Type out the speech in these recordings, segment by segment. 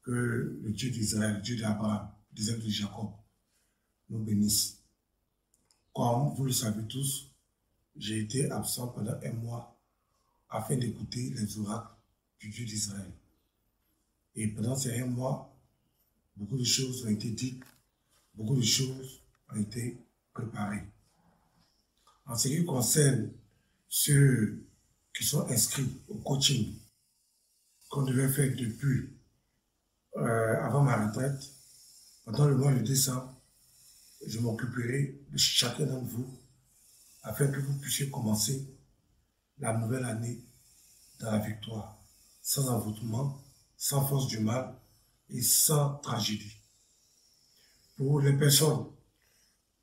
Que le Dieu d'Israël, le Dieu d'Abraham, d'Isaac et de Jacob, nous bénisse. Comme vous le savez tous, j'ai été absent pendant un mois afin d'écouter les oracles du Dieu d'Israël. Et pendant ces un mois, beaucoup de choses ont été dites, beaucoup de choses ont été préparées. En ce qui concerne ceux qui sont inscrits au coaching qu'on devait faire depuis avant ma retraite, pendant le mois de décembre, je m'occuperai de chacun d'entre vous afin que vous puissiez commencer la nouvelle année dans la victoire, sans envoûtement, sans force du mal et sans tragédie. Pour les personnes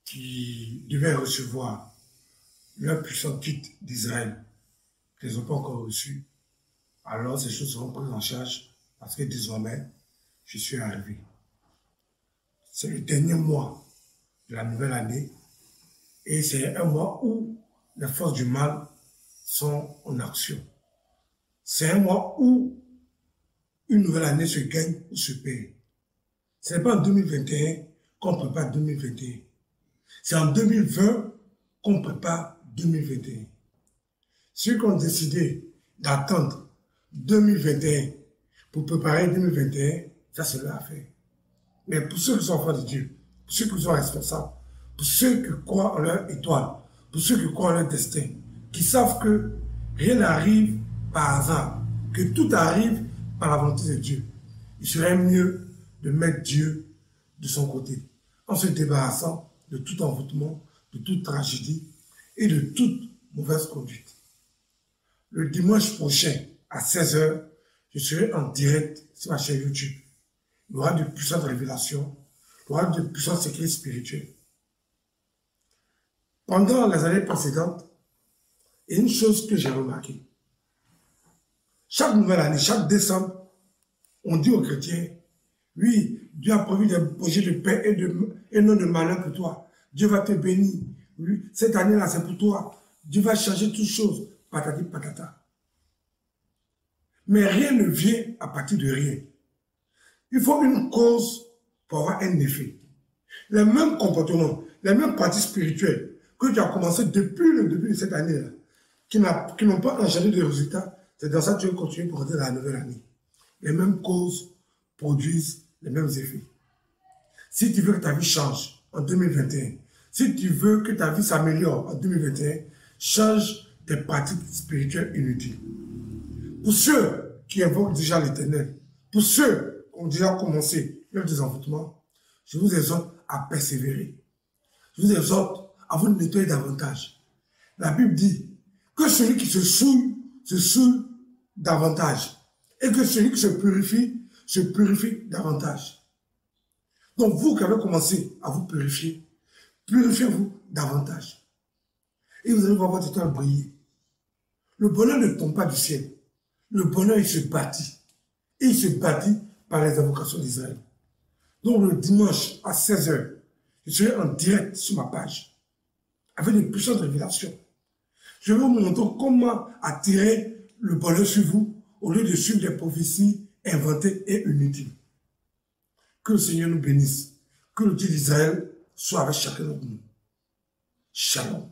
qui devaient recevoir leur puissant kit d'Israël, qui n'ont pas encore reçu, alors ces choses seront prises en charge parce que désormais, je suis arrivé. C'est le dernier mois de la nouvelle année et c'est un mois où les forces du mal sont en action. C'est un mois où une nouvelle année se gagne ou se perd. Ce n'est pas en 2021 qu'on prépare 2021. C'est en 2020 qu'on prépare 2021. Ceux qui ont décidé d'attendre 2021 pour préparer 2021, ça c'est leur affaire. Mais pour ceux qui sont enfants de Dieu, pour ceux qui sont responsables, pour ceux qui croient en leur étoile, pour ceux qui croient en leur destin, qui savent que rien n'arrive par hasard, que tout arrive par la volonté de Dieu, il serait mieux de mettre Dieu de son côté, en se débarrassant de tout envoûtement, de toute tragédie et de toute mauvaise conduite. Le dimanche prochain, à 16 h, je serai en direct sur ma chaîne YouTube. Il y aura de puissantes révélations, il y aura de puissants secrets spirituels. Pendant les années précédentes, il y a une chose que j'ai remarquée. Chaque nouvelle année, chaque décembre, on dit aux chrétiens, oui, Dieu a prévu des projets de paix et non de malheur pour toi. Dieu va te bénir. Oui, cette année-là, c'est pour toi. Dieu va changer toutes choses. Patati patata. Mais rien ne vient à partir de rien. Il faut une cause pour avoir un effet. Les mêmes comportements, les mêmes pratiques spirituelles que tu as commencé depuis le début de cette année-là, qui n'ont pas engendré de résultats, c'est dans ça que tu vas continuer pour rentrer dans la nouvelle année. Les mêmes causes produisent les mêmes effets. Si tu veux que ta vie change en 2021, si tu veux que ta vie s'améliore en 2021, change tes pratiques spirituelles inutiles. Pour ceux qui invoquent déjà l'Éternel, pour ceux qui ont déjà commencé leur désenvoûtement, je vous exhorte à persévérer. Je vous exhorte à vous nettoyer davantage. La Bible dit que celui qui se souille davantage. Et que celui qui se purifie davantage. Donc vous qui avez commencé à vous purifier, purifiez-vous davantage. Et vous allez voir votre étoile briller. Le bonheur ne tombe pas du ciel. Le bonheur, il se bâtit. Et il se bâtit par les invocations d'Israël. Donc le dimanche à 16 h, je serai en direct sur ma page. Avec des puissantes révélations. Je vais vous montrer comment attirer le bonheur sur vous au lieu de suivre des prophéties inventées et inutiles. Que le Seigneur nous bénisse. Que le Dieu d'Israël soit avec chacun d'entre nous. Shalom.